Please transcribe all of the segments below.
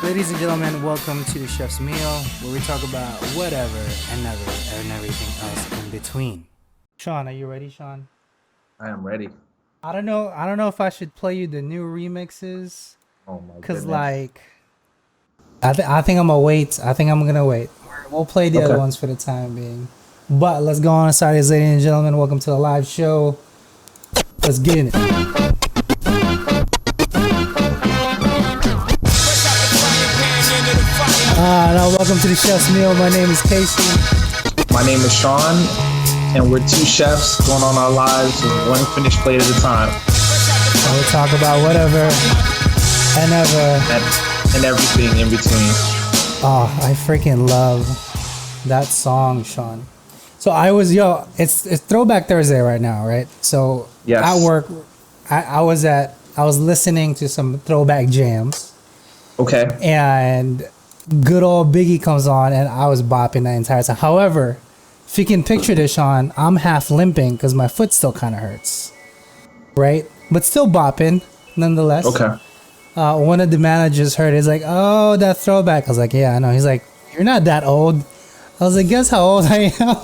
Ladies and gentlemen, welcome to the Chef's Meal, where we talk about whatever and never and everything else in between. Sean, are you ready, Sean? I am ready. I don't know if I should play you the new remixes, Oh my cause goodness. I think I'm gonna wait. I think I'm gonna wait. We'll play the other Okay. ones for the time being. But let's go on. Sorry, ladies and gentlemen, welcome to the live show. Let's get in it. Now welcome to the Chef's Meal. My name is Casey. My name is Sean, and we're two chefs going on our lives with one finished plate at a time. And we'll talk about whatever and ever. And everything in between. Oh, I freaking love that song, Sean. So it's Throwback Thursday right now, right? So Yes. at work, I was listening to some throwback jams, Okay. and good old Biggie comes on, and I was bopping the entire time. However, if you can picture this, Sean, I'm half limping because my foot still kind of hurts, right? But still bopping nonetheless. Okay. One of the managers heard it. He's like, "Oh, that throwback." I was like, "Yeah, I know." He's like, "You're not that old." I was like, "Guess how old I am?"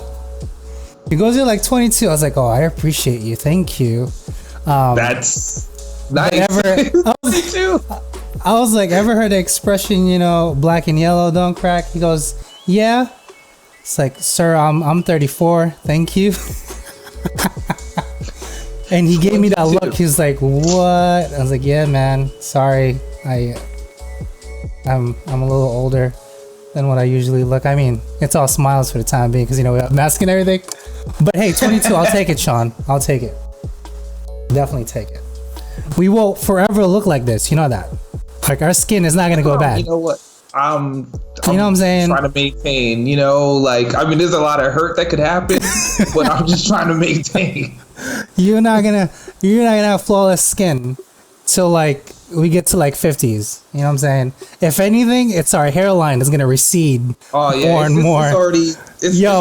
He goes, "You're like 22." I was like, "Oh, I appreciate you. Thank you." That's nice. I was like, "Ever heard the expression, black and yellow don't crack?" He goes, "Yeah." It's like, "Sir, I'm 34. Thank you." And he gave me that look. He was like, "What?" I was like, "Yeah, man. Sorry. I'm a little older than what I usually look." I mean, it's all smiles for the time being because we have masks and everything. But hey, 22. I'll take it, Sean. I'll take it. Definitely take it. We will forever look like this. You know that. Like our skin is not gonna go bad. You know what? I'm You know what I'm saying? trying to maintain, there's a lot of hurt that could happen, but I'm just trying to maintain. You're not gonna have flawless skin till like we get to like 50s. You know what I'm saying? If anything, it's our hairline is gonna recede Oh yeah, more and more.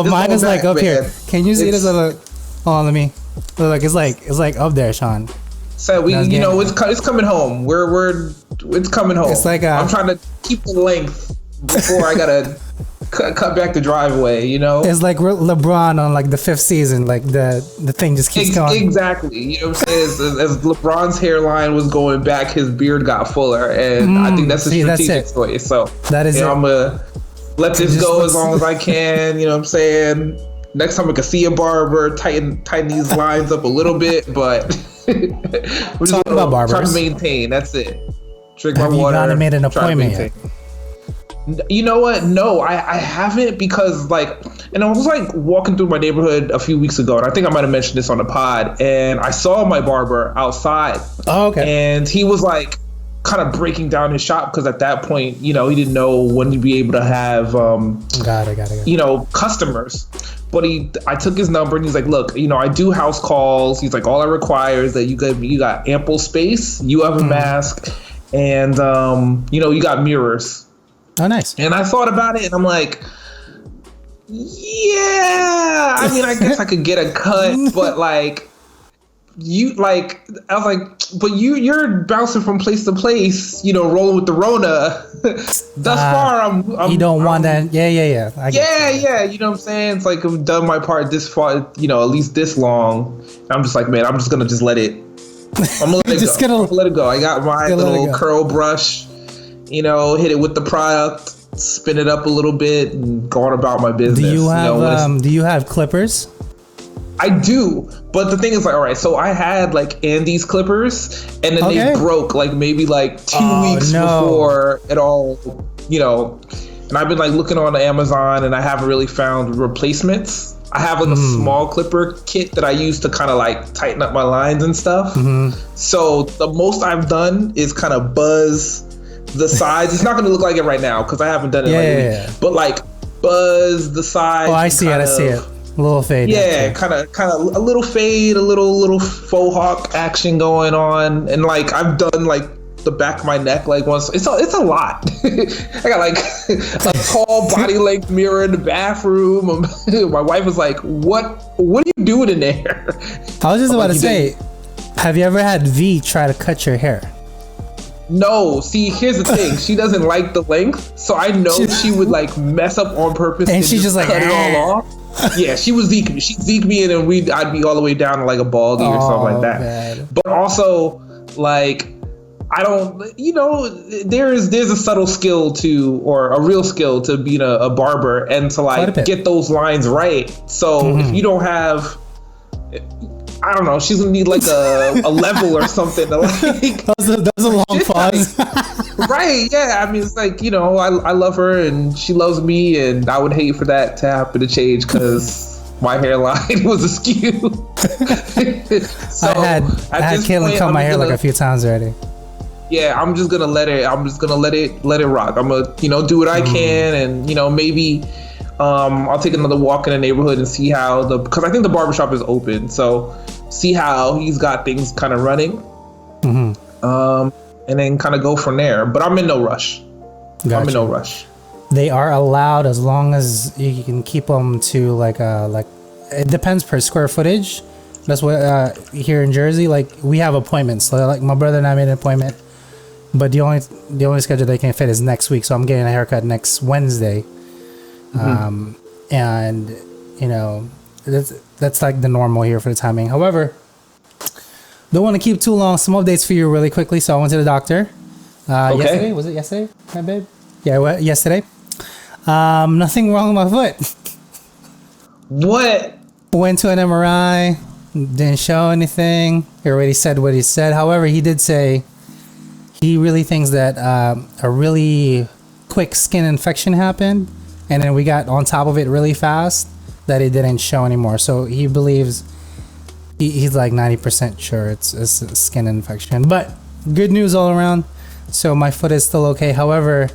Mine is like up here. Can you see this? Hold on, let me look. It's like up there, Sean. So it's coming home. It's coming home. It's like I'm trying to keep the length before I gotta cut back the driveway. It's like LeBron on like the 5th season. Like the thing just keeps going. Exactly. You know what I'm saying? As LeBron's hairline was going back, his beard got fuller, and I think that's a strategic choice. So that is it. I'm gonna let this go as long as I can. You know what I'm saying? Next time I can see a barber, tighten these lines up a little bit, but we're just about barbers. Trying to maintain. That's it. Drink my Have water. You made an appointment yet? You know what? No, I haven't because and I was like walking through my neighborhood a few weeks ago, and I think I might have mentioned this on the pod, and I saw my barber outside. Oh, okay. And he was like kind of breaking down his shop because at that point, he didn't know when to be able to have got it. Customers. But I took his number and he's like, "Look, I do house calls." He's like, "All I require is that you got ample space, you have a mask, and you got mirrors." Oh, nice. And I thought about it and I'm like, yeah, I mean, I guess I could get a cut, but you're bouncing from place to place, rolling with the Rona. Thus far, I'm you don't want that. Yeah. You know what I'm saying? It's like I've done my part this far, at least this long. I'm just like, man, I'm just gonna let it. I'm gonna let it go. Let it go. I got my little curl brush. Hit it with the product, spin it up a little bit, and go on about my business. Do you have clippers? I do, but the thing is, all right, so I had Andy's clippers, and then they broke maybe 2 weeks before it all, and I've been looking on Amazon, and I haven't really found replacements. I have a small clipper kit that I use to kind of tighten up my lines and stuff. So the most I've done is kind of buzz the sides. It's not going to look like it right now because I haven't done it but buzz the sides. Oh, I see it. A little fade. Yeah, kind of a little fade, a little faux hawk action going on, and I've done the back of my neck once. It's a lot. I got a tall body length mirror in the bathroom. My wife was like, "What are you doing in there?" I was just about to say, have you ever had V try to cut your hair? No, see, here's the thing. She doesn't like the length, so I know she would like mess up on purpose and she just like cut it all off. Yeah, she would zeke me. She'd zeke me, and then I'd be all the way down to like a baldy or something like that. Man. But also, like, I don't, you know, there's a subtle skill to, or a real skill to being a barber and to like get those lines right. So if you don't have, I don't know, she's gonna need like a level or something to like. That was a long pause. Right? Yeah. I mean, it's like, you know, I love her and she loves me, and I would hate for that to happen to change because my hairline was askew. So I had Caitlin cut my hair like a few times already. Yeah, I'm just gonna let it rock. I'm gonna, you know, do what I can, and, you know, maybe I'll take another walk in the neighborhood and see how because I think the barbershop is open, so see how he's got things kind of running, and then kind of go from there. But I'm in no rush. I'm in no rush. They are allowed as long as you can keep them to like it depends per square footage. That's what here in Jersey, like, we have appointments. So, like, my brother and I made an appointment, but the only schedule they can fit is next week. So I'm getting a haircut next Wednesday. And you know, that's like the normal here for the timing. However, don't want to keep too long. Some updates for you really quickly. So I went to the doctor yesterday. Was it yesterday, my babe? Yeah, yesterday. Nothing wrong with my foot. What? Went to an MRI. Didn't show anything. He already said what he said. However, he did say he really thinks that a really quick skin infection happened, and then we got on top of it really fast, that it didn't show anymore. So he believes, he's like 90% sure it's a skin infection. But good news all around. So my foot is still okay. However,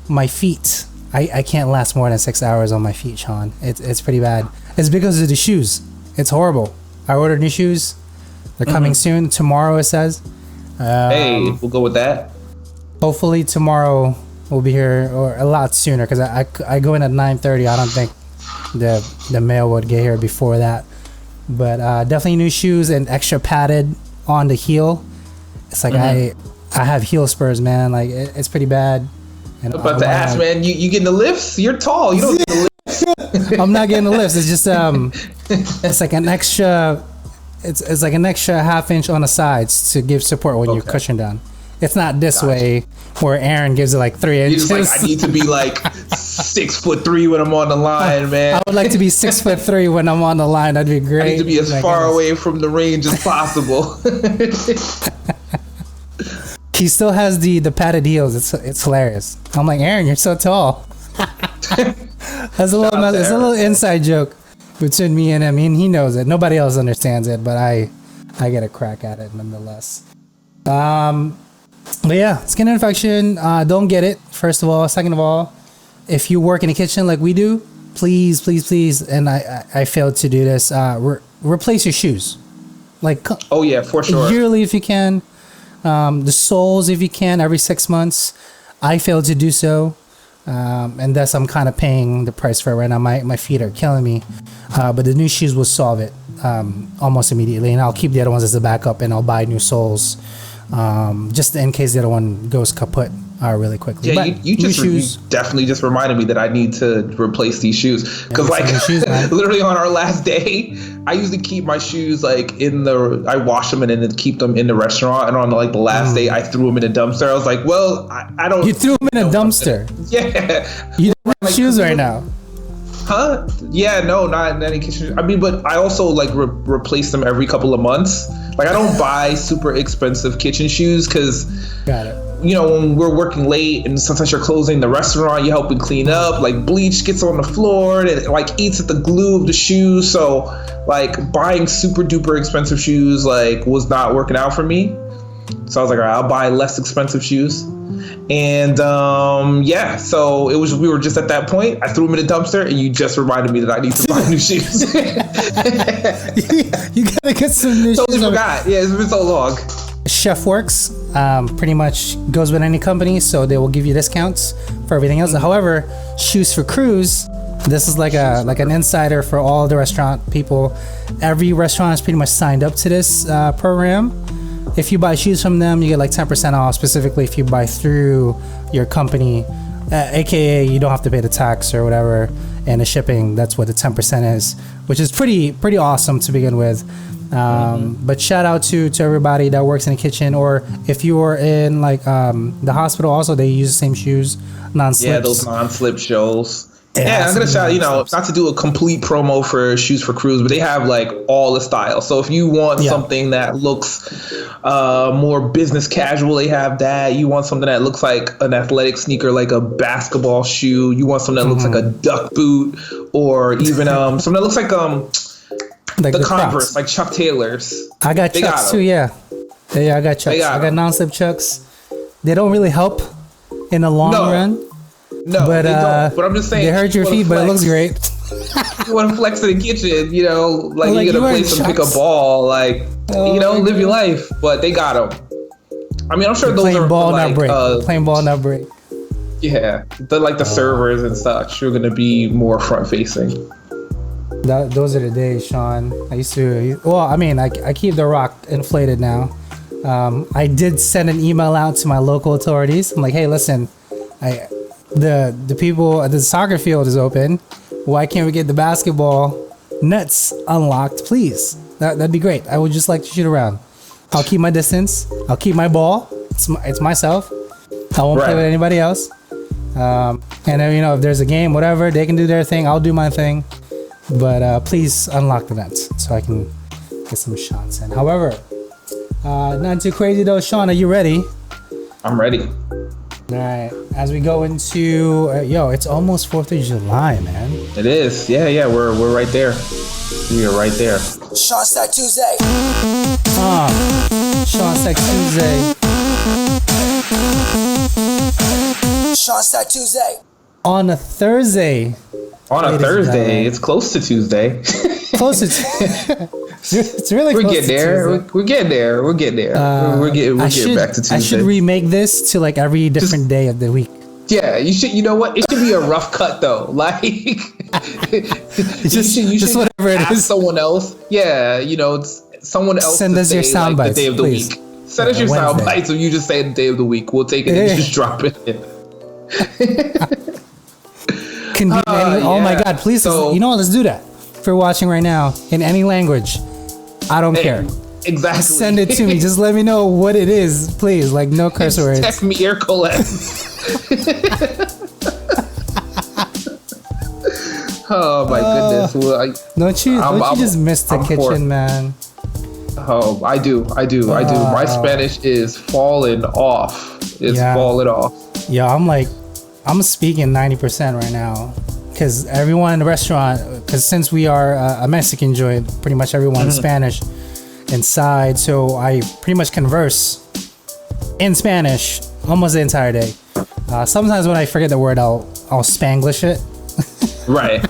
my feet, I can't last more than 6 hours on my feet, Sean. It's pretty bad. It's because of the shoes. It's horrible. I ordered new shoes. They're coming soon. Tomorrow, it says. Hey, we'll go with that. Hopefully tomorrow we'll be here, or a lot sooner, because I go in at 9:30. I don't think the mail would get here before that. But definitely new shoes and extra padded on the heel. It's like I have heel spurs, man. Like it's pretty bad. And I'm about to ask, man, you getting the lifts? You're tall. You don't get the lifts. I'm not getting the lifts. It's just it's like an extra. It's like an extra half inch on the sides to give support when you cushion down. It's not this way where Aaron gives it like 3 inches. You're just like, I need to be like 6'3" when I'm on the line, man. I would like to be 6'3" when I'm on the line. That'd be great. I need to be as far away from the range as possible. He still has the padded heels. It's hilarious. I'm like, Aaron, you're so tall. That's a little inside joke between me and him. He knows it. Nobody else understands it, but I get a crack at it nonetheless. But yeah, skin infection. Don't get it. First of all. Second of all, if you work in the kitchen like we do, please, and I failed to do this. Replace your shoes. Like, oh yeah, for sure. Yearly if you can. The soles if you can, every 6 months. I failed to do so. And thus I'm kind of paying the price for it right now. My feet are killing me. But the new shoes will solve it almost immediately. And I'll keep the other ones as a backup, and I'll buy new soles just in case the other one goes kaput really quickly. Yeah, you definitely just reminded me that I need to replace these shoes. Because literally on our last day, I usually keep my shoes like I wash them and then keep them in the restaurant. And on like the last day, I threw them in a dumpster. I was like, well, I don't. You threw them in a dumpster? Yeah. You don't have shoes right now? Huh? Yeah, no, not in any kitchen. I mean, but I also like replace them every couple of months. Like I don't buy super expensive kitchen shoes because, you know, when we're working late and sometimes you're closing the restaurant, you're helping clean up. Like bleach gets on the floor and it like eats at the glue of the shoes. So like buying super duper expensive shoes like was not working out for me. So I was like, all right, I'll buy less expensive shoes. And yeah, so we were just at that point. I threw them in a dumpster, and you just reminded me that I need to buy new shoes. You gotta get some new shoes. Totally forgot. Yeah, it's been so long. Chef Works pretty much goes with any company, so they will give you discounts for everything else. However, Shoes for Crews, this is like an insider for all the restaurant people. Every restaurant is pretty much signed up to this program if you buy shoes from them, you get like 10% off. Specifically, if you buy through your company, aka you don't have to pay the tax or whatever, and the shipping. That's what the 10% is, which is pretty awesome to begin with. But shout out to everybody that works in the kitchen, or if you are in like the hospital, also they use the same shoes, non-slips. Yeah, those non-slip shows. Yeah, I'm gonna shout, not to do a complete promo for Shoes for Crews, but they have like all the styles. So if you want something that looks more business casual, they have that. You want something that looks like an athletic sneaker, like a basketball shoe. You want something that looks like a duck boot, or even something that looks like the Converse, like Chuck Taylor's. I got Chucks too, yeah, I got Chucks. I got non-slip Chucks. They don't really help in the long run. No, but they don't. But I'm just saying, they hurt your feet, but it looks great. You want to flex in the kitchen, like you're gonna play some pick a ball, like live your life. But they got them. I mean, I'm sure those are ball, like playing ball, not break. Yeah, the servers and such. You're gonna be more front facing. Those are the days, Sean. I used to. Well, I mean, I keep the rock inflated now. I did send an email out to my local authorities. I'm like, hey, listen, the people at the soccer field is open. Why can't we get the basketball nets unlocked, please? That'd be great. I would just like to shoot around. I'll keep my distance. I'll keep my ball. It's myself. I won't play with anybody else. And then, if there's a game, whatever, they can do their thing. I'll do my thing. But please unlock the nets so I can get some shots in. However, not too crazy though. Sean, are you ready? I'm ready. All right, as we go into it's almost 4th of July, man. It is, yeah, we're right there. We are right there. Sean Stack Tuesday. Sean Stack Tuesday. Sean Stack Tuesday. On a Thursday. It's close to Tuesday. Close to. It's really. We're getting there. We're getting there. We're getting there. We're getting back to Tuesday. I should remake this to like every different day of the week. Yeah, you should. You know what? It should be a rough cut though. Like, you should whatever it is. Someone else. Yeah, someone else. Send us your sound bites, the day of the week. Send us your sound bites, or you just say the day of the week. We'll take it and just drop it in. Oh my God! Please, let's do that. If you're watching right now in any language, I don't care. Exactly. Send it to me. Just let me know what it is, please. Like no curse words. Text me Air Colette. Oh my goodness! Well, don't you just miss the kitchen, man? Oh, I do. My Spanish is falling off. Falling off. Yeah, I'm speaking 90% right now. Because everyone in the restaurant, since we are a Mexican joint, pretty much everyone's Spanish inside. So I pretty much converse in Spanish almost the entire day. Sometimes when I forget the word, I'll Spanglish it. Right.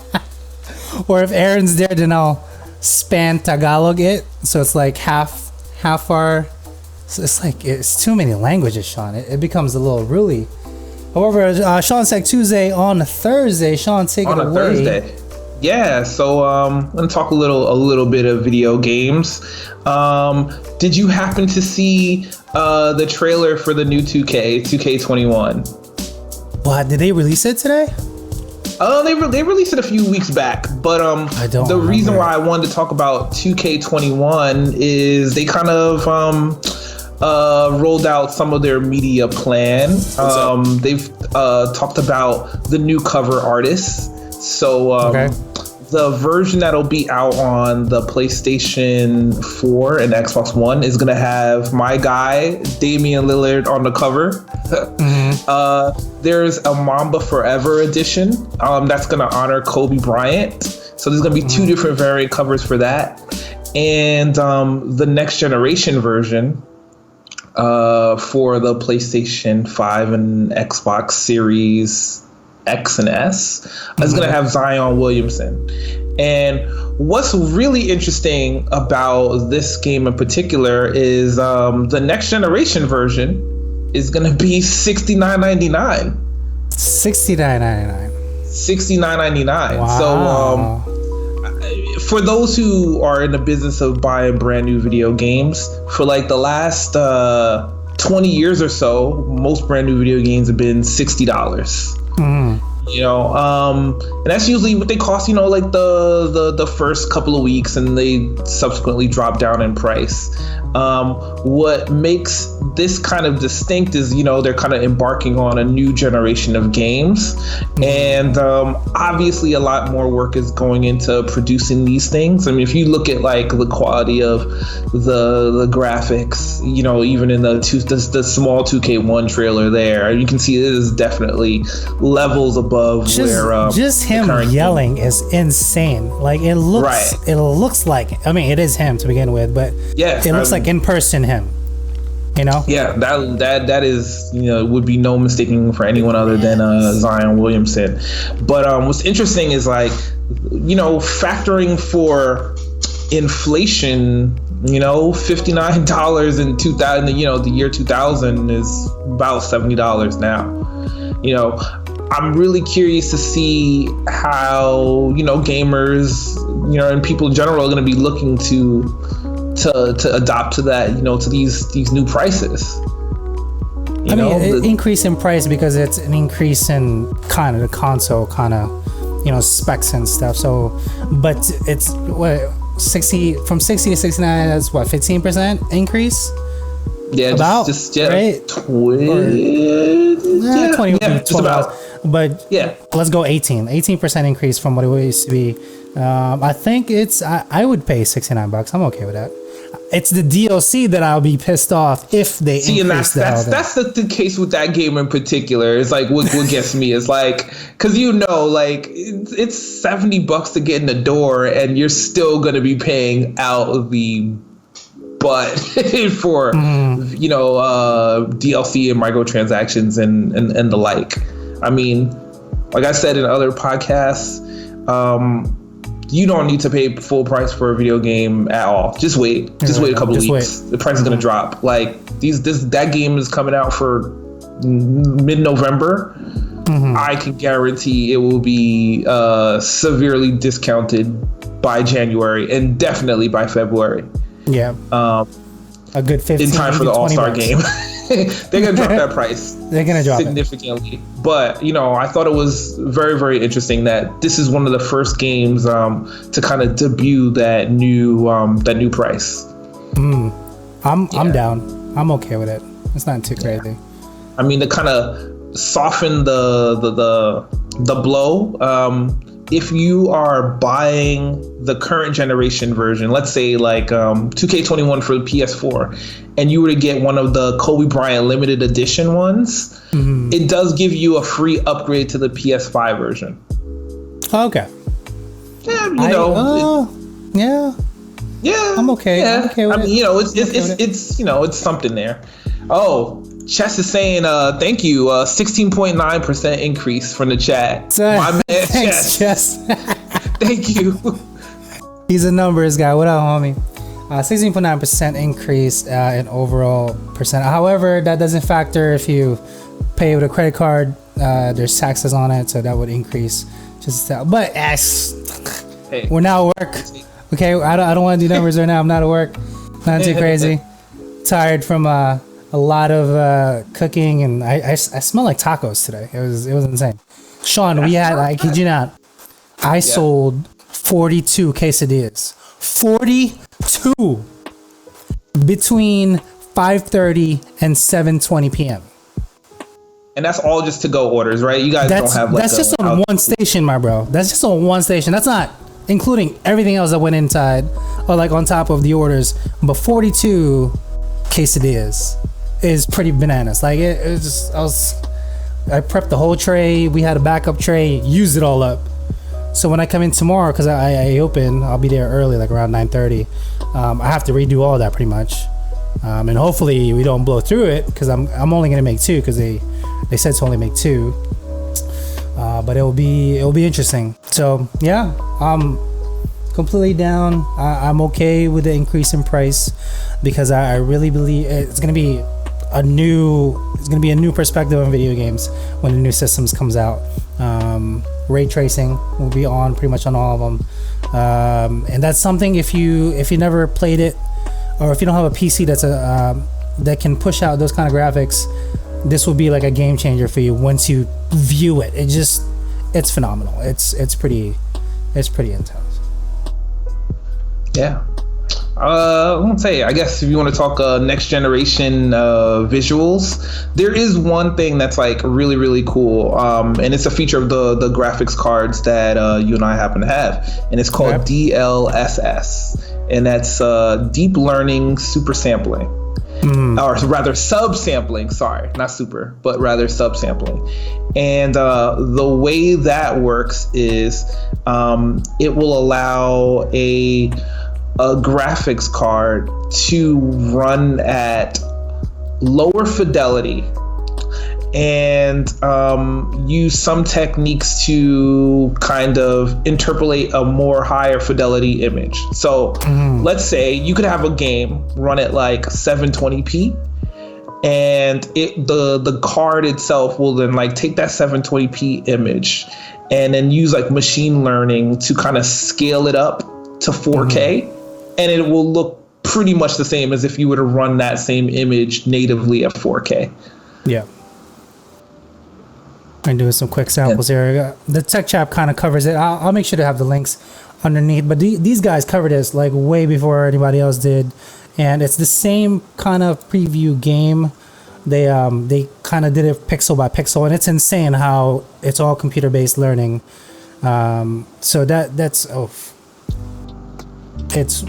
Or if Aaron's there, then I'll Span Tagalog it. So it's like half our. So it's too many languages, Sean. It becomes a little really. However, Sean Stack Tuesday on a Thursday. Sean, take it away. On a Thursday. Yeah, so I'm gonna talk a little bit of video games. Did you happen to see the trailer for the new 2K21? What, did they release it today? They released it a few weeks back, but the reason why I wanted to talk about 2K21 is they kind of rolled out some of their media plan. They've talked about the new cover artists. So the version that'll be out on the PlayStation 4 and Xbox One is going to have my guy, Damian Lillard, on the cover. There's a Mamba Forever edition that's going to honor Kobe Bryant. So there's going to be two different variant covers for that. And the next generation version for the PlayStation 5 and Xbox Series X and S is going to have Zion Williamson. And what's really interesting about this game in particular is the next generation version is going to be $69.99. $69.99. $69.99. Wow. So for those who are in the business of buying brand new video games, for like the last 20 years or so, most brand new video games have been $60. You know, and that's usually what they cost, you know, like the first couple of weeks, and they subsequently drop down in price. What makes this kind of distinct is, you know, they're kind of embarking on a new generation of games, and obviously a lot more work is going into producing these things. I mean, if you look at like the quality of the graphics, you know, even in the small 2K1 trailer there, you can see it is definitely levels above where just him yelling is insane. Like it looks like, I mean, it is him to begin with, but yeah, it looks like in person him. You know? Yeah, that is, you know, would be no mistaking for anyone other than Zion Williamson. But what's interesting is, like, you know, factoring for inflation, you know, $59 in 2000, you know, the year 2000 is about $70 now. You know, I'm really curious to see how, you know, gamers, you know, and people in general are going to be looking to adopt to that, you know, to these new prices. I mean, increase in price because it's an increase in kind of the console kind of, you know, specs and stuff. So, but it's what, 60 from 60 to 69. That's what, 15% increase. Yeah, about right? 20. $20. But yeah, let's go 18% increase from what it used to be. I think I would pay $69. I'm okay with that. It's the DLC that I'll be pissed off if they increase that's the case with that game in particular. It's like what gets me is like, because you know, like it's $70 to get in the door, and you're still gonna be paying out the butt for you know, DLC and microtransactions and the like. I mean, like I said in other podcasts, you don't need to pay full price for a video game at all. Just wait a couple of weeks. The price is gonna drop. Like that game is coming out for mid-November. I can guarantee it will be severely discounted by January, and definitely by February. Yeah. A good 15 in time for the All-Star game. They're gonna drop that price. They're gonna drop significantly. But you know, I thought it was very, very interesting that this is one of the first games to kind of debut that new price. I'm down. I'm okay with it. It's not too crazy. I mean, to kind of soften the blow. If you are buying the current generation version, let's say like 2K21 for the PS4, and you were to get one of the Kobe Bryant limited edition ones, it does give you a free upgrade to the PS5 version. Okay. Yeah, you know. Yeah. I'm okay. Yeah. I'm okay with it. You know, it's you know, it's something there. Oh, Chess is saying, thank you, 16.9% increase from the chat. My man, thanks, Chess. Thank you. He's a numbers guy. What up, homie? 16.9% increase in overall percent. However, that doesn't factor if you pay with a credit card. There's taxes on it, so that would increase. But hey, we're now at work. Okay, I don't want to do numbers right now. I'm not at work. Not too crazy. Tired from a lot of cooking, and I smell like tacos today. It was insane. Sean, we had, I kid you not, I sold 42 quesadillas. 42 between 5:30 and 7:20 p.m. And that's all just to go orders, right? You guys don't have like that's just on one station, my bro. That's just on one station. That's not including everything else that went inside or like on top of the orders. But 42 quesadillas is pretty bananas. Like it was just, I prepped the whole tray. We had a backup tray, used it all up. So when I come in tomorrow, because I open, I'll be there early, like around 9:30. I have to redo all that pretty much, and hopefully we don't blow through it, because I'm only gonna make 2, because they said to only make 2. But it'll be interesting. So yeah, I'm completely down. I'm okay with the increase in price, because I really believe it's gonna be a new perspective on video games when the new systems comes out. ray tracing will be on pretty much on all of them, and that's something if you never played it, or if you don't have a PC that can push out those kind of graphics, this will be like a game changer for you once you view it. It's phenomenal. It's pretty intense. Yeah. I won't say. I guess if you want to talk next generation visuals, there is one thing that's like really really cool, and it's a feature of the graphics cards that you and I happen to have, and it's called DLSS, and that's deep learning super sampling, or rather subsampling. Sorry, not super, but rather subsampling. And the way that works is it will allow a graphics card to run at lower fidelity and use some techniques to kind of interpolate a more higher fidelity image. So let's say you could have a game run at like 720p, and the card itself will then like take that 720p image and then use like machine learning to kind of scale it up to 4K. And it will look pretty much the same as if you were to run that same image natively at 4K. Yeah. I'm doing some quick samples here. The tech chap kind of covers it. I'll make sure to have the links underneath. But these guys covered this like way before anybody else did. And it's the same kind of preview game. They kind of did it pixel by pixel. And it's insane how it's all computer-based learning. So that's...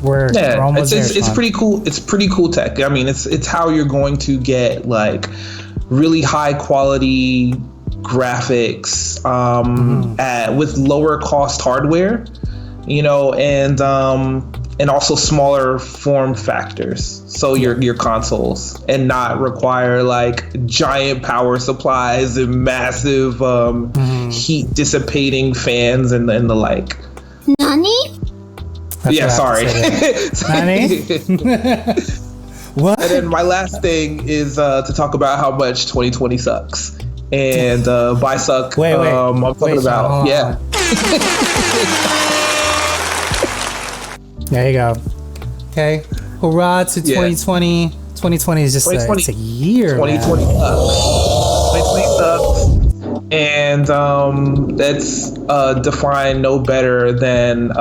we're almost there. It's pretty cool. It's pretty cool tech. I mean, it's how you're going to get like really high quality graphics with lower cost hardware, and also smaller form factors. So your consoles, and not require like giant power supplies and massive heat dissipating fans and the like. Nani? Yeah, sorry. What? And then my last thing is to talk about how much 2020 sucks. And by suck, wait, I'm talking about, yeah. There you go. Okay. Hurrah to 2020. 2020 is just it's a year. 2020 sucks. 2020 sucks. And that's defined no better than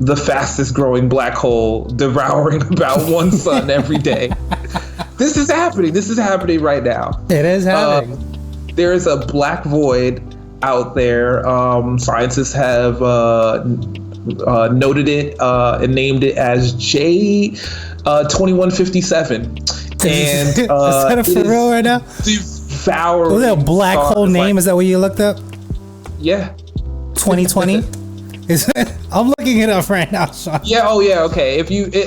the fastest growing black hole devouring about one sun every day. This is happening. This is happening right now. It is happening. There is a black void out there. Scientists have noted it and named it as J2157. And is that a for real right now? Devouring. Was that a black hole name? Is that what you looked up? Yeah. 2020. I'm looking it up right now, Sean. Yeah. Oh, yeah. Okay.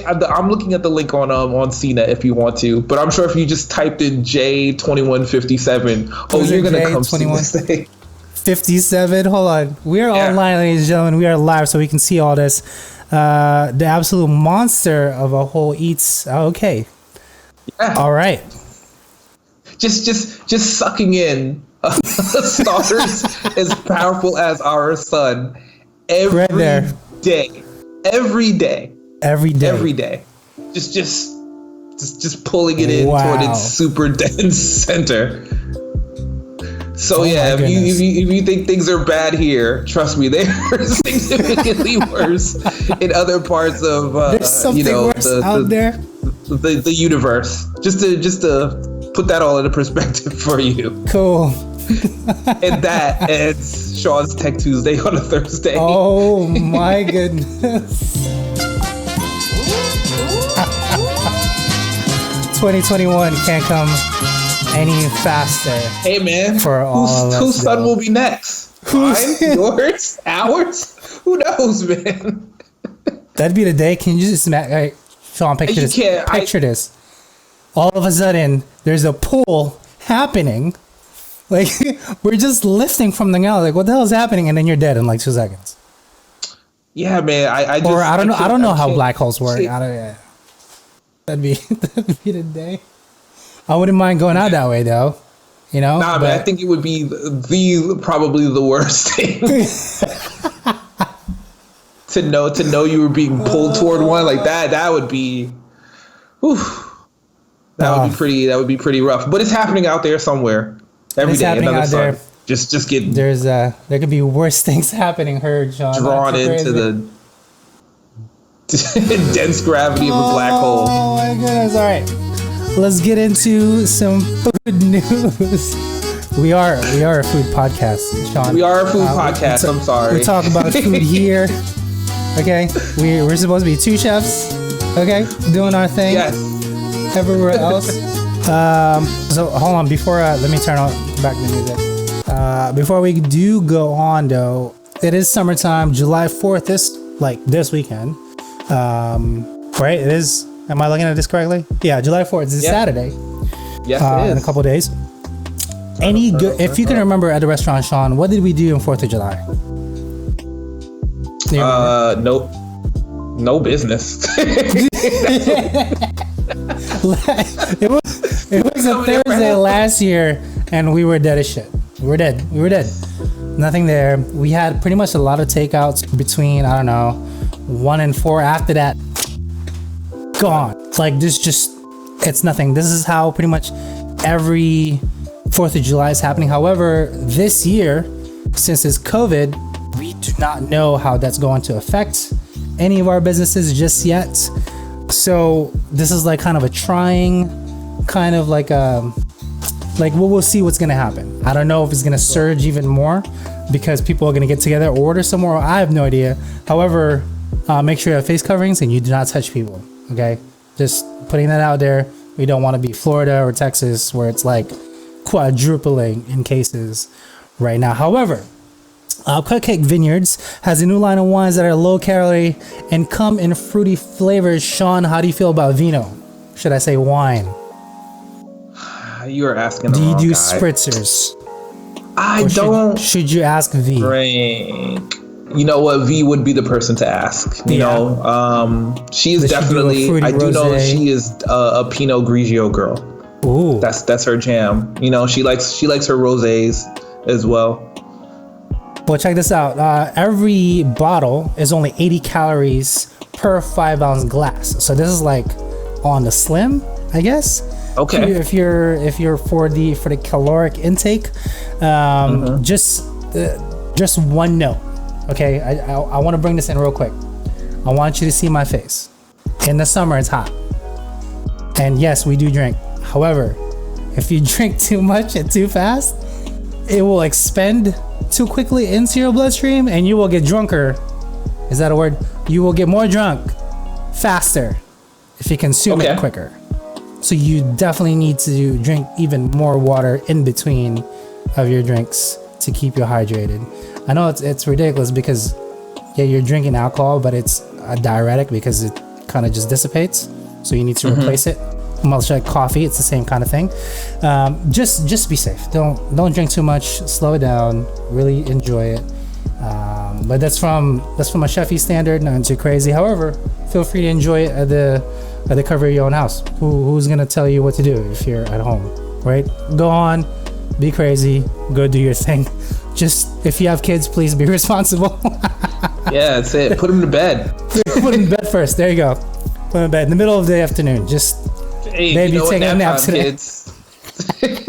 I'm looking at the link on CNET if you want to, but I'm sure if you just typed in J2157, you're gonna come see this thing. 57. Hold on. We are online, ladies and gentlemen. We are live, so we can see all this. The absolute monster of a whole eats. Okay. Yeah. All right. Just sucking in stars as powerful as our sun. Every day. Just pulling it in toward its super dense center. So if you think things are bad here, trust me, they are significantly worse in other parts of there's something worse out there. The universe. Just to put that all into perspective for you. Cool. And that ends Sean's Tech Tuesday on a Thursday. Oh my goodness. 2021 can't come any faster. Hey man, for all of us, whose son will be next? Mine? Yours? Ours? Who knows, man? That'd be the day. Can you just imagine? Sean, picture this. Picture this. All of a sudden, there's a pool happening. Like, we're just lifting from the ground. Like, what the hell is happening? And then you're dead in like 2 seconds. Yeah, man. I don't know how black holes work. That'd be the day. I wouldn't mind going out that way though. you know. Nah, but I think it would be probably the worst thing. to know you were being pulled toward one like that. That would be, whew, that would be pretty rough. But it's happening out there somewhere every day. Another sun. Just get there could be worse things happening. John, drawn into the dense gravity of a black hole. Oh my goodness! All right, let's get into some food news. We are a food podcast, Sean. We are a food podcast. I'm sorry. We talk about food here. Okay, we're supposed to be two chefs. Okay, doing our thing. Yes. Everywhere else. So hold on. Before let me turn on back the music. Before we do go on, though, it is summertime. July 4th is this weekend. Right? It is. Am I looking at this correctly? Yeah, July 4th is Saturday. Yes, it is. In a couple of days. Any good? If you can remember at the restaurant, Sean, what did we do on 4th of July? No business. It was a Thursday last year, and we were dead as shit. We were dead. Nothing there. We had pretty much a lot of takeouts between, I don't know, 1 and 4. After that, gone. It's nothing. This is how pretty much every 4th of July is happening. However, this year, since it's COVID, we do not know how that's going to affect any of our businesses just yet. So this is kind of a trying, we'll see what's going to happen. I don't know if it's going to surge even more because people are going to get together or order somewhere. I have no idea. However, make sure you have face coverings and you do not touch people. Okay. Just putting that out there. We don't want to be Florida or Texas where it's quadrupling in cases right now. However, Cupcake Vineyards has a new line of wines that are low calorie and come in fruity flavors. Sean, how do you feel about vino? Should I say wine? You are asking the wrong guy. Do you do guy. spritzers? I don't. Should you ask V? Drink. You know what? V would be the person to ask. You know, she is definitely. I do know she is a Pinot Grigio girl. Ooh, that's her jam. You know, she likes her rosés as well. Well, check this out. Every bottle is only 80 calories per 5-ounce glass. So this is on the slim, I guess. Okay. If you're for the caloric intake, just one note. Okay, I want to bring this in real quick. I want you to see my face. In the summer, it's hot, and yes, we do drink. However, if you drink too much and too fast, it will expend too quickly into your bloodstream, and you will get drunker. Is that a word? You will get more drunk faster if you consume it quicker. So you definitely need to drink even more water in between of your drinks to keep you hydrated. I know it's ridiculous because you're drinking alcohol, but it's a diuretic because it kind of just dissipates. So you need to replace it. Much like coffee, it's the same kind of thing. Just be safe. Don't drink too much. Slow it down. Really enjoy it. But that's from a chefy standard, nothing too crazy. However, feel free to enjoy it at the cover of your own house. Who's gonna tell you what to do if you're at home, right? Go on, be crazy, go do your thing. Just if you have kids, please be responsible. Yeah, that's it. Put them to bed. Put them to bed first. There you go. Put them to bed in the middle of the afternoon. Just maybe take a nap today. Kids.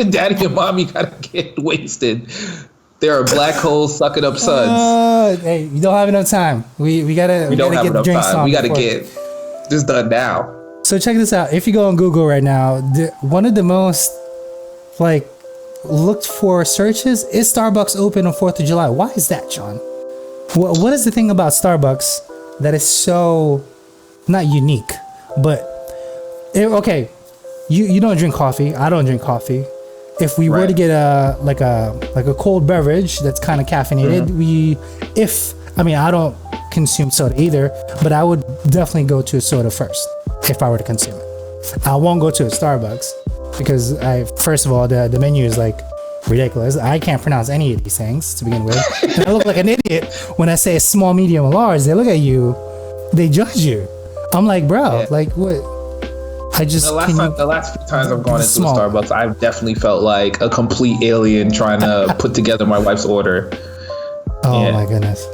Daddy and mommy gotta get wasted. There are black holes sucking up suds. Hey, you don't have enough time. We gotta get drinks on. We gotta get this done now. So check this out. If you go on Google right now, one of the most looked for searches is Starbucks open on 4th of July. Why is that, John? What is the thing about Starbucks that is so not unique, but you don't drink coffee. I don't drink coffee. If we were to get a cold beverage that's kind of caffeinated, I don't consume soda either, but I would definitely go to a soda first if I were to consume it. I won't go to a Starbucks because first of all, the menu is ridiculous. I can't pronounce any of these things to begin with. And I look like an idiot when I say small, medium, or large. They look at you, they judge you. I'm like, bro, what? The last few times I've gone into a Starbucks, I've definitely felt like a complete alien trying to put together my wife's order. Oh my goodness!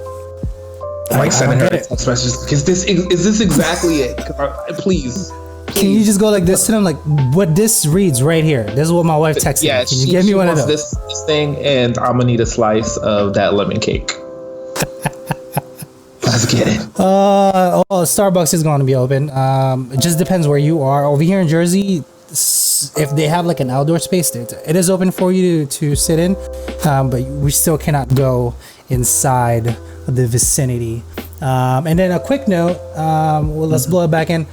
I'm like sending her text messages. Is this exactly it? Please. Can you just go like this to them? Like, what this reads right here. This is what my wife texted me. Can you give me one of those? This thing, and I'm gonna need a slice of that lemon cake. Let's get it. Starbucks is going to be open. It just depends where you are. Over here in Jersey, if they have like an outdoor space, it is open for you to sit in, but we still cannot go inside the vicinity. And then a quick note, let's blow it back in.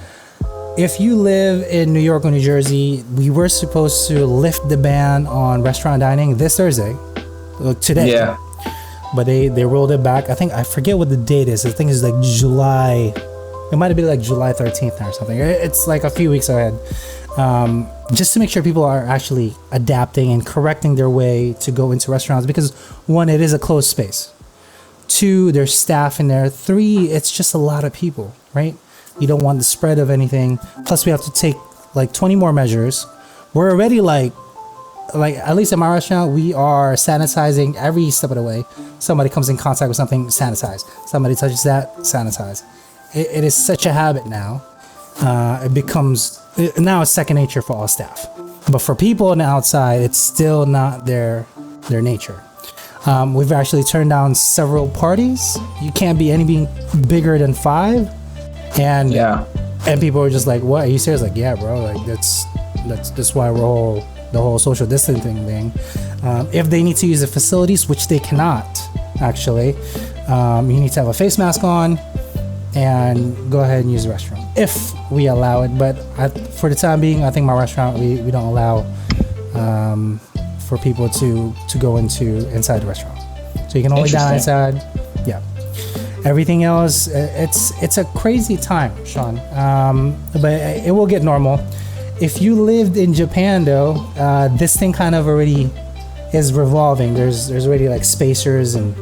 If you live in New York or New Jersey, we were supposed to lift the ban on restaurant dining this Thursday, today. Yeah. But they rolled it back. I forget what the date is. I think it's like July. It might have been like July 13th or something. It's like a few weeks ahead. Just to make sure people are actually adapting and correcting their way to go into restaurants. Because 1, it is a closed space. 2, there's staff in there. 3, it's just a lot of people, right? You don't want the spread of anything. Plus, we have to take like 20 more measures. We're already like at least in my restaurant, we are sanitizing every step of the way. Somebody comes in contact with something, sanitize. Somebody touches that, sanitize. It is such a habit now. Now it's second nature for all staff. But for people on the outside, it's still not their nature. We've actually turned down several parties. You can't be anything bigger than 5. And people are just like, what? Are you serious? Like, yeah, bro. Like that's why the whole social distancing thing. If they need to use the facilities, which they cannot, actually, you need to have a face mask on and go ahead and use the restroom if we allow it. But for the time being, I think my restaurant we don't allow for people to go inside the restaurant. So you can only dine inside. Yeah. Everything else, it's a crazy time, Sean. But it will get normal. If you lived in Japan, though, this thing kind of already is revolving. There's already like spacers and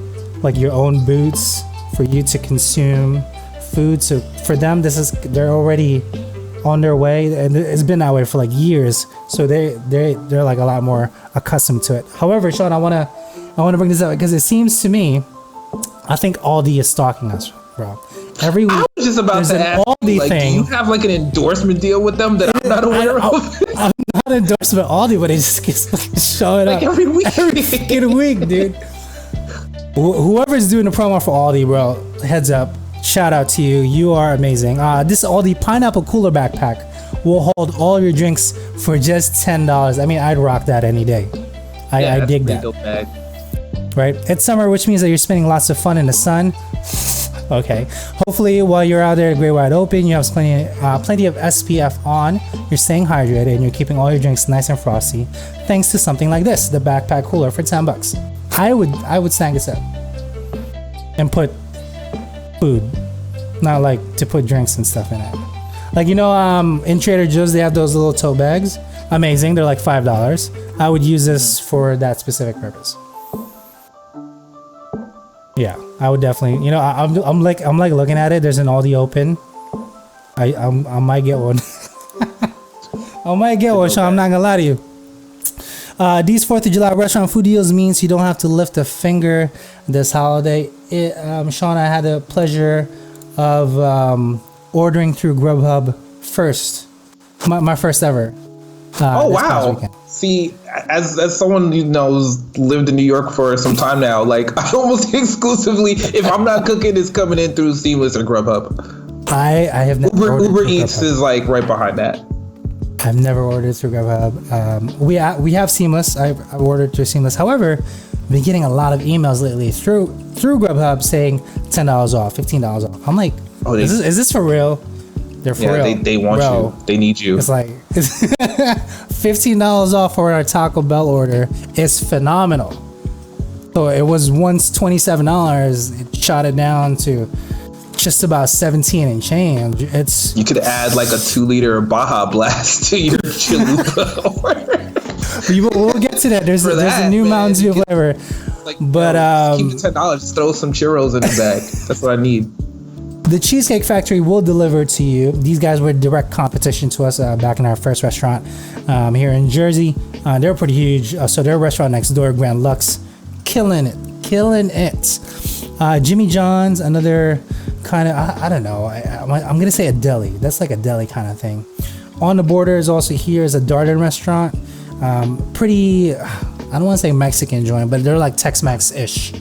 like your own booths for you to consume food. So for them, they're already on their way, and it's been that way for like years. So they're like a lot more accustomed to it. However, Sean, I wanna bring this up because it seems to me, I think Aldi is stalking us, bro. Every week, I was just about to ask you, like, do you have like an endorsement deal with them that I'm not aware of? I'm not endorsed by Aldi, but it just keeps showing up every week. Every fucking week, dude. Whoever's doing the promo for Aldi, bro, heads up. Shout out to you. You are amazing. This Aldi pineapple cooler backpack will hold all your drinks for just $10. I mean, I'd rock that any day. I dig that. Dope bag. Right? It's summer, which means that you're spending lots of fun in the sun. Okay. Hopefully, while you're out there, great wide open, you have plenty of SPF on. You're staying hydrated and you're keeping all your drinks nice and frosty, thanks to something like this, the backpack cooler for $10. I would snag this up and put food, not like to put drinks and stuff in it. Like, in Trader Joe's they have those little tote bags. Amazing. They're like $5. I would use this for that specific purpose. Yeah, I would definitely. I'm like looking at it. There's an Aldi open. I might get one. I might get one, Sean. I'm not gonna lie to you. These 4th of July restaurant food deals means you don't have to lift a finger this holiday. Sean, I had the pleasure of ordering through Grubhub first. My first ever. Oh wow! See, as someone who's lived in New York for some time now, like I almost exclusively, if I'm not cooking, it's coming in through Seamless or Grubhub. I have never. Uber Eats is like right behind that. I've never ordered through Grubhub. We have Seamless. I've ordered through Seamless. However, I've been getting a lot of emails lately through Grubhub saying $10 off, $15 off. I'm like, is this for real? They're for real. They want you. They need you. It's like $15 off for our Taco Bell order is phenomenal. So it was once $27. It shot it down to just about 17 and change. You could add like a 2-liter Baja Blast to your chalupa order. We'll get to that. There's a new Mountain Dew flavor. Keep the $10. Just throw some churros in the bag. That's what I need. The Cheesecake Factory will deliver to you. These guys were direct competition to us back in our first restaurant here in Jersey. They're pretty huge. So their restaurant next door, Grand Lux, killing it. Jimmy John's, another kind of, I don't know. I'm going to say a deli. That's like a deli kind of thing. On the Border is also here is a Darden restaurant. Pretty, I don't want to say Mexican joint, but they're like Tex-Mex-ish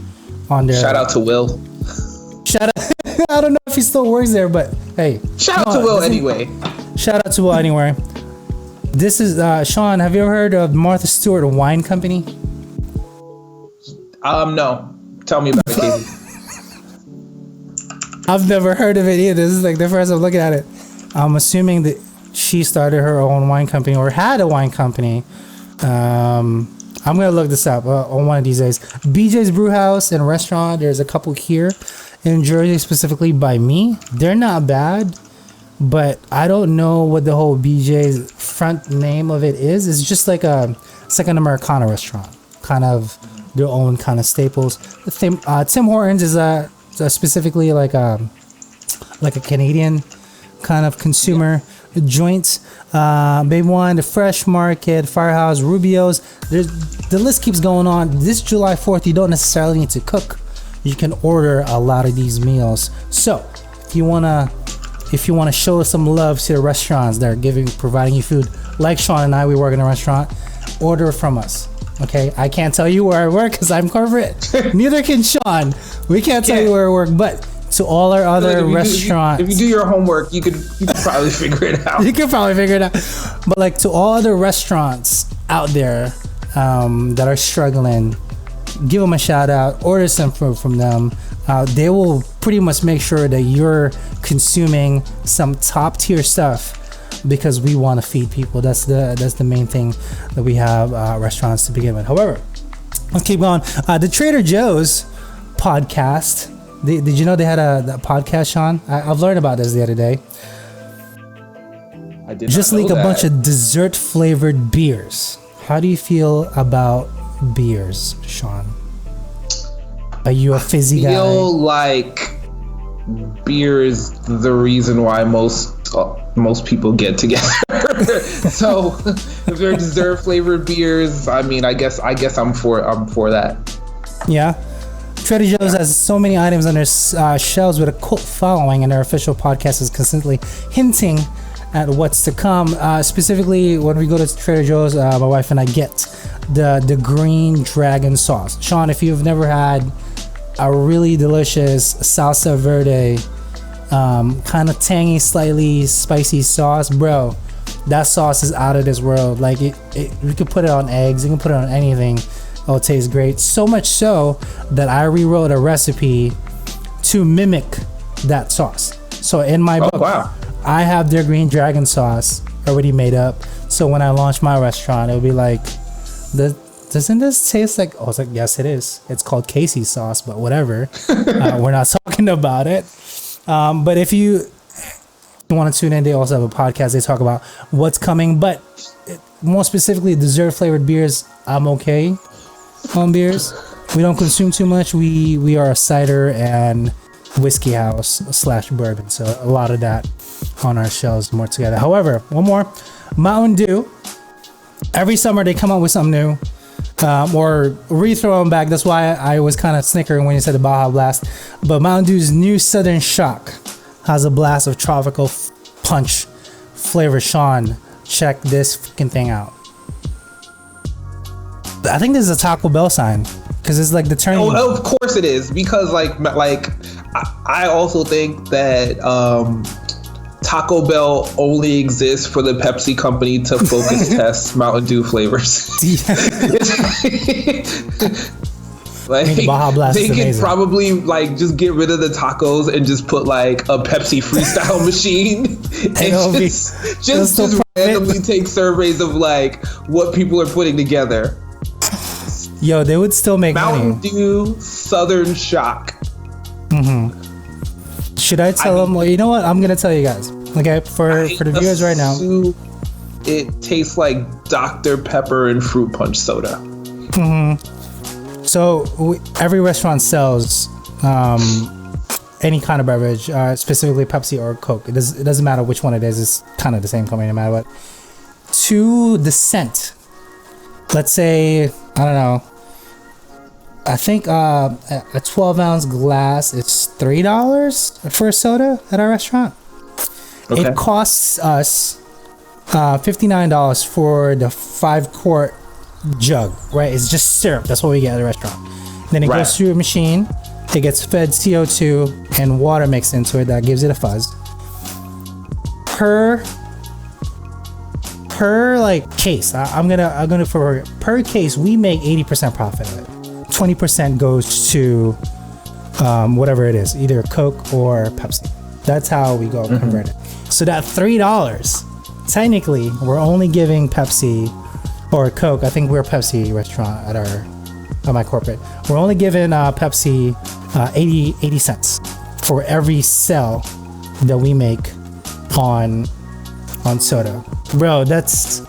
on their. Shout out to Will. Shout out. I don't know if he still works there, but hey. Shout out to Will anyway. Shout out to Will anyway. This is, Sean, have you ever heard of Martha Stewart Wine Company? No. Tell me about it, Casey. I've never heard of it either. This is like the first I'm looking at it. I'm assuming that she started her own wine company or had a wine company. I'm gonna look this up on one of these days. BJ's Brewhouse and Restaurant. There's a couple here in Jersey, specifically by me. They're not bad, but I don't know what the whole BJ's front name of it is. It's just like it's like an Americana restaurant, kind of their own kind of staples. Tim Hortons is specifically like a Canadian kind of consumer joint. Babe One, the Fresh Market, Firehouse, Rubio's. The list keeps going on. This July 4th, you don't necessarily need to cook. You can order a lot of these meals. So if you wanna show some love to the restaurants that are providing you food, like Sean and I, we work in a restaurant, order from us. Okay, I can't tell you where I work because I'm corporate. Neither can Sean. We can't tell you where I work, but to all our other restaurants, if you do your homework, you could probably figure it out. You could probably figure it out. But like to all other restaurants out there that are struggling, give them a shout out. Order some food from them. They will pretty much make sure that you're consuming some top tier stuff, because we want to feed people. That's the main thing that we have restaurants to begin with. However, let's keep going. The Trader Joe's podcast. Did you know they had a podcast, Sean? I've learned about this the other day. I did just not know like a that. bunch of dessert flavored beers. How do you feel about beers, Sean? Are you a fizzy guy? I feel like beer is the reason why most people get together. So if they're dessert flavored beers, I mean, I guess I'm for that. Yeah. Trader Joe's has so many items on their shelves with a cult following, and their official podcast is constantly hinting at what's to come. Specifically, when we go to Trader Joe's, my wife and I get the green dragon sauce. Sean, if you've never had a really delicious salsa verde, kind of tangy, slightly spicy sauce, bro, that sauce is out of this world. Like you could put it on eggs, you can put it on anything. It'll taste great. So much so that I rewrote a recipe to mimic that sauce. So in my book, wow. I have their green dragon sauce already made up. So when I launch my restaurant, it'll be like, doesn't this taste like? I was like, yes, it is. It's called Casey's sauce, but whatever. We're not talking about it. But if you want to tune in, they also have a podcast. They talk about what's coming, but more specifically, dessert flavored beers. I'm okay on beers. We don't consume too much. We are a cider and whiskey house / bourbon, so a lot of that on our shelves more together. However, one more, Mountain Dew. Every summer they come out with something new, or rethrow them back. That's why I was kind of snickering when you said the Baja Blast. But Mountain Dew's new Southern Shock has a blast of tropical punch flavor. Sean, check this fucking thing out. I think this is a Taco Bell sign, because it's like the turning. Oh, of course it is, because like I also think that Taco Bell only exists for the Pepsi company to focus test Mountain Dew flavors. Like, the Baja Blast they is could amazing. probably like just get rid of the tacos and just put like a Pepsi freestyle machine and just randomly take surveys of like what people are putting together. Yo, they would still make Mountain money. Dew Southern Shock. Should I tell them? Well, you know what? I'm gonna tell you guys. Okay, for the viewers right now. It tastes like Dr. Pepper and fruit punch soda. So every restaurant sells any kind of beverage, specifically Pepsi or Coke. It doesn't matter which one it is. It's kind of the same company no matter what. To the cent. Let's say, I don't know. I think a 12-ounce glass, it's $3 for a soda at our restaurant. Okay. It costs us $59 for the 5-quart jug, right? It's just syrup. That's what we get at the restaurant. Then it goes through a machine. It gets fed CO2 and water mixed into it. That gives it a fuzz. Per like case, I'm gonna for per case we make 80% profit of it. 20% goes to whatever it is, either Coke or Pepsi. That's how we go convert it. So that $3, technically, we're only giving Pepsi or Coke. I think we're a Pepsi restaurant at my corporate. We're only giving Pepsi 80 cents for every sell that we make on soda. Bro, that's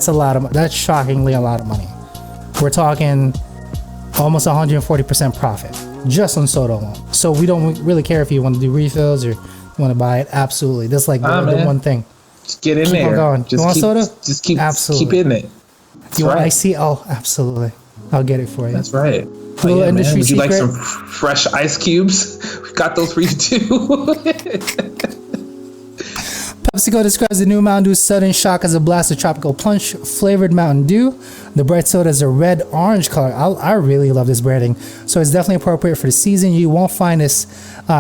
a lot of, that's shockingly a lot of money. We're talking almost 140% profit just on soda alone. So we don't really care if you want to do refills or you want to buy it. Absolutely. That's like the one thing. Just get in there. Just you want soda? Just keep in it. That's you want icy? Oh, absolutely. I'll get it for you. That's right. Little industry Would you secret? like some fresh ice cubes? We got those for you too. PepsiCo describes the new Mountain Dew Sudden Shock as a blast of tropical punch flavored Mountain Dew. The bright soda is a red-orange color. I really love this branding. So it's definitely appropriate for the season. You won't find this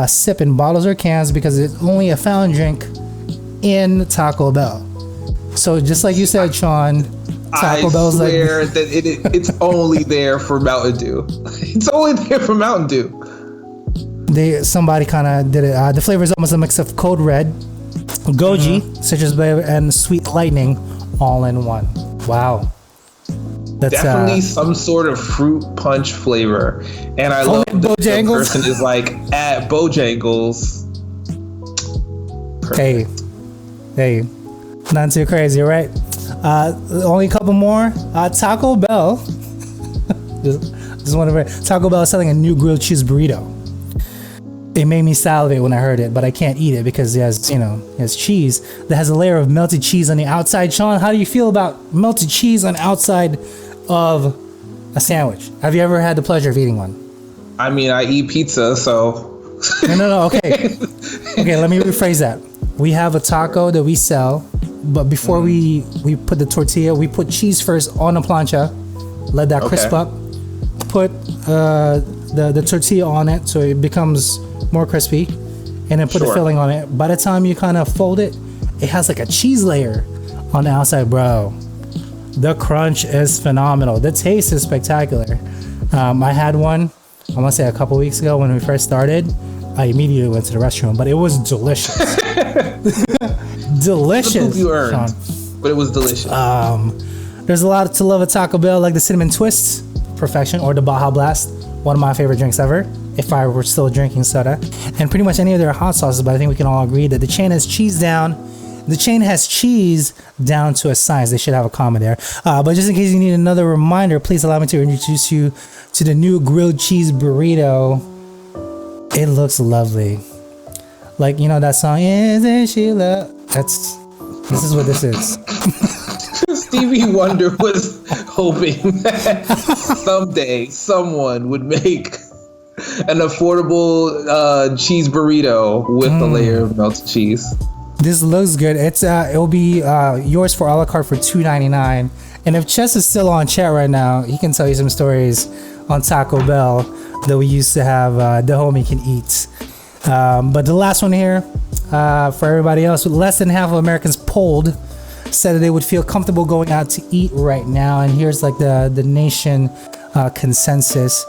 sip in bottles or cans because it's only a fountain drink in Taco Bell. So just like you said, Sean, Taco Bell's like... I swear that it's only there for Mountain Dew. It's only there for Mountain Dew. Somebody kind of did it. The flavor is almost a mix of Code Red, Goji, citrus flavor, and Sweet Lightning all in one. Wow. That's definitely some sort of fruit punch flavor. And I love that the person is like at Bojangles. Perfect. Hey, not too crazy, right? Only a couple more. Taco Bell. Taco Bell is selling a new grilled cheese burrito. It made me salivate when I heard it, but I can't eat it because it has cheese that has a layer of melted cheese on the outside. Sean, how do you feel about melted cheese on the outside of a sandwich? Have you ever had the pleasure of eating one? I mean, I eat pizza, so... No, okay. Okay, let me rephrase that. We have a taco that we sell, but before we put the tortilla, we put cheese first on the plancha, let that crisp up, put the tortilla on it so it becomes more crispy, and then put the filling on it. By the time you kind of fold it, it has like a cheese layer on the outside, bro. The crunch is phenomenal. The taste is spectacular. I had one, I want to say a couple weeks ago when we first started. I immediately went to the restroom, but it was delicious. Delicious. The poop you earned, but it was delicious. There's a lot to love at Taco Bell, like the cinnamon twists, perfection, or the Baja Blast, one of my favorite drinks ever, if I were still drinking soda, and pretty much any of their hot sauces. But I think we can all agree that the chain has cheese down. The chain has cheese down to a science. They should have a comma there. But just in case you need another reminder, please allow me to introduce you to the new grilled cheese burrito. It looks lovely. Like, you know that song, Isn't She Love? This is what this is. Stevie Wonder was hoping that someday someone would make an affordable cheese burrito with a layer of melted cheese. This looks good. It'll be yours for a la carte for $2.99. And if Chess is still on chat right now, he can tell you some stories on Taco Bell that we used to have. The homie can eat. But the last one here, for everybody else, less than half of Americans polled said that they would feel comfortable going out to eat right now. And here's like the nation consensus.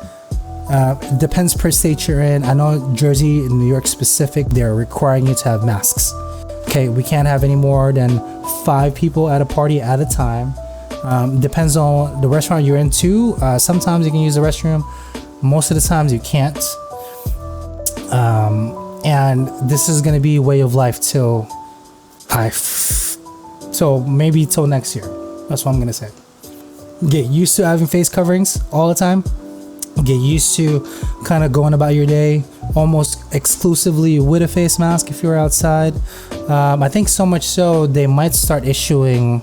Depends per state you're in. I know Jersey and New York specific, they're requiring you to have masks. Okay, we can't have any more than 5 people at a party at a time. Depends on the restaurant you're into. Sometimes you can use the restroom. Most of the times you can't. And this is gonna be a way of life till maybe till next year. That's what I'm gonna say. Get used to having face coverings all the time. Get used to kind of going about your day almost exclusively with a face mask if you're outside. I think so much so they might start issuing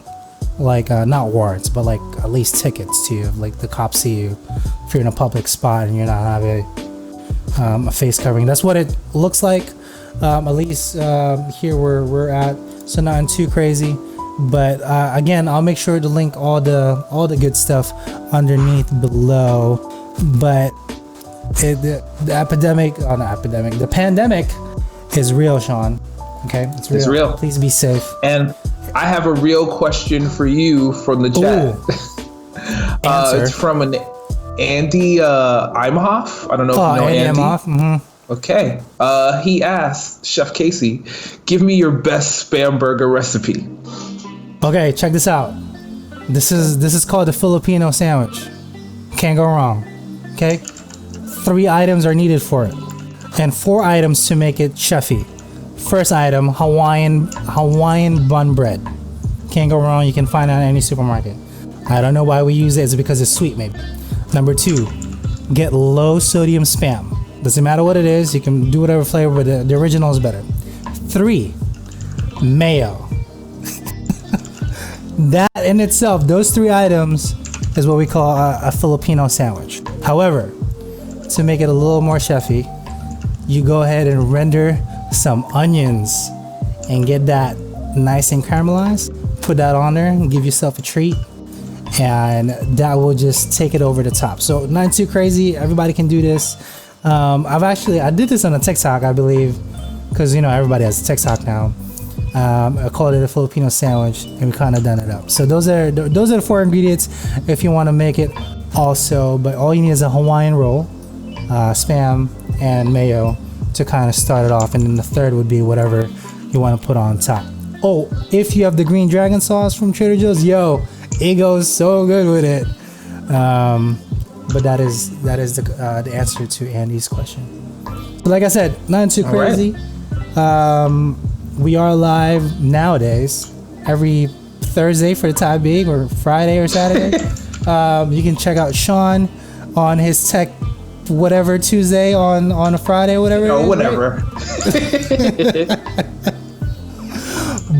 like not warrants, but like at least tickets to you. Like the cops see you if you're in a public spot and you're not having a face covering. That's what it looks like, at least here where we're at. So nothing too crazy. But again, I'll make sure to link all the good stuff underneath below. But the pandemic is real, Sean. Okay, it's real. It's real. Please be safe. And I have a real question for you from the chat. It's from an Andy Imhoff. I don't know if you know Andy. Imhoff. Mm-hmm. Okay. He asked Chef Casey, "Give me your best spam burger recipe." Okay, check this out. This is called the Filipino sandwich. Can't go wrong. Okay, 3 items are needed for it, and 4 items to make it chefy. First item, Hawaiian bun bread. Can't go wrong. You can find it at any supermarket. I don't know why we use it. It's because it's sweet, maybe. Number 2, get low sodium spam. Doesn't matter what it is. You can do whatever flavor, but the original is better. 3, mayo. That in itself, those 3 items is what we call a Filipino sandwich. However, to make it a little more chefy, you go ahead and render some onions and get that nice and caramelized. Put that on there and give yourself a treat, and that will just take it over the top. So not too crazy. Everybody can do this. I did this on a TikTok, I believe, because everybody has a TikTok now. I called it a Filipino sandwich, and we kind of done it up. So those are the 4 ingredients if you want to make it also. But all you need is a Hawaiian roll, spam, and mayo to kind of start it off, and then the third would be whatever you want to put on top. Oh, if you have the green dragon sauce from Trader Joe's, it goes so good with it. But that is the answer to Andy's question. But like I said, nothing too crazy. Right. We are live nowadays every Thursday for the time being, or Friday or Saturday. You can check out Sean on his Tech Whatever Tuesday on a Friday or whatever. Whatever.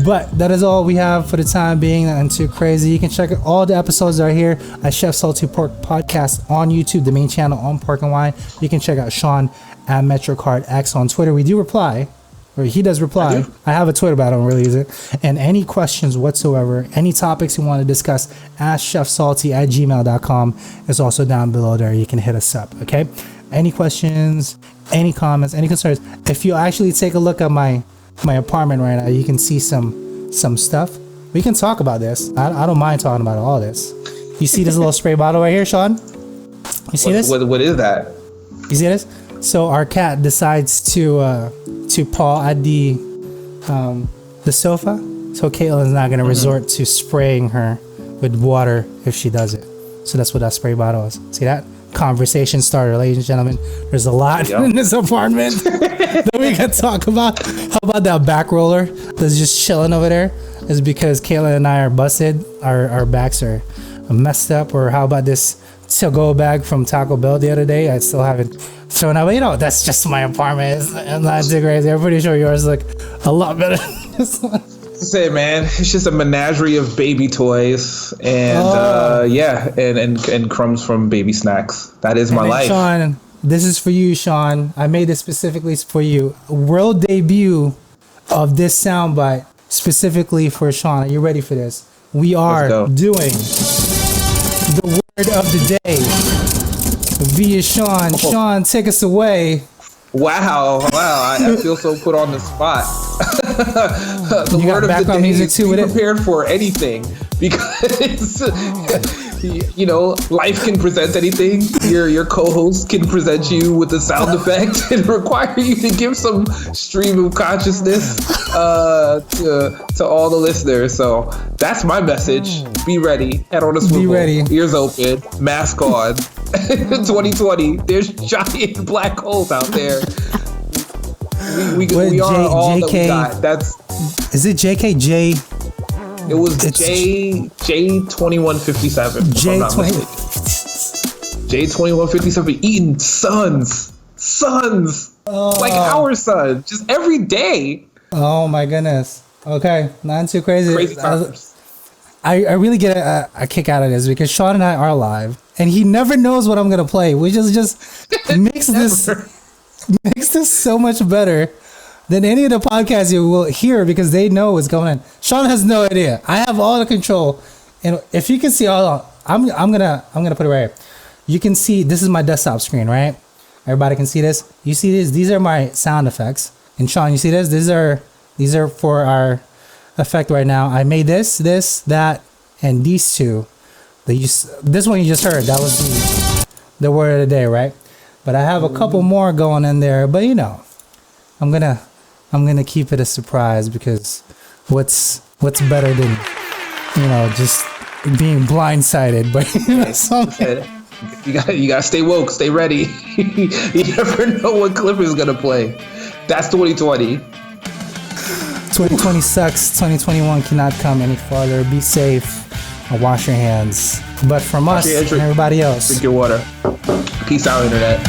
But that is all we have for the time being. Nothing too crazy. You can check out all the episodes are here at Chef Salty Pork Podcast on YouTube, the main channel on Pork and Wine. You can check out Sean at MetroCardX on Twitter. We do reply. Or he does reply. I have a Twitter, but I don't really use it. And any questions whatsoever, any topics you want to discuss, AskChefSalty@gmail.com is also down below there. You can hit us up, okay? Any questions, any comments, any concerns. If you actually take a look at my apartment right now, you can see some stuff. We can talk about this. I don't mind talking about all this. You see this little spray bottle right here, Sean? You see this? What is that? You see this? So our cat decides to paw at the sofa. So Caitlin's not gonna resort to spraying her with water if she does it. So that's what that spray bottle is. See that? Conversation starter, ladies and gentlemen. There's a lot in this apartment that we can talk about. How about that back roller that's just chilling over there? It's because Caitlin and I are busted. Our backs are messed up. Or how about this to-go bag from Taco Bell the other day? I still haven't thrown out. But that's just my apartment. It's not too crazy. I'm pretty sure yours look a lot better than this one. Say, man, it's just a menagerie of baby toys and and crumbs from baby snacks. That is my life. Sean, this is for you, Sean. I made this specifically for you. World debut of this soundbite specifically for Sean. Are you ready for this? We are doing the word of the day via Sean. Oh. Sean, take us away. Wow, I feel so put on the spot. The you word got of the day music is too with prepared for anything, because life can present anything. Your co-host can present you with a sound effect and require you to give some stream of consciousness to all the listeners. So that's my message. Be ready. Head on a swivel. Be ready. Ears open. Mask on. 2020. There's giant black holes out there. We are all that we got. Is it JKJ? It was J2157. J2157 eating sons. Like our son, just every day. Oh my goodness. Okay, not too crazy. Crazy times. I really get a kick out of this because Sean and I are live, and he never knows what I'm gonna play, which is just makes this so much better than any of the podcasts you will hear because they know what's going on. Sean has no idea. I have all the control, and if you can see I'm gonna put it right here. You can see this is my desktop screen, right? Everybody can see this. You see this? These are my sound effects. And Sean, you see this? These are for our effect right now. I made this, that, and these two. This one you just heard. That was the word of the day, right? But I have a couple more going in there. But you know, I'm gonna keep it a surprise because what's better than just being blindsided by something. You gotta stay woke, stay ready. You never know what clip is gonna play. That's 2020. 2020 sucks. 2021 cannot come any farther. Be safe and wash your hands. But from us and everybody else, drink your water. Peace out, internet.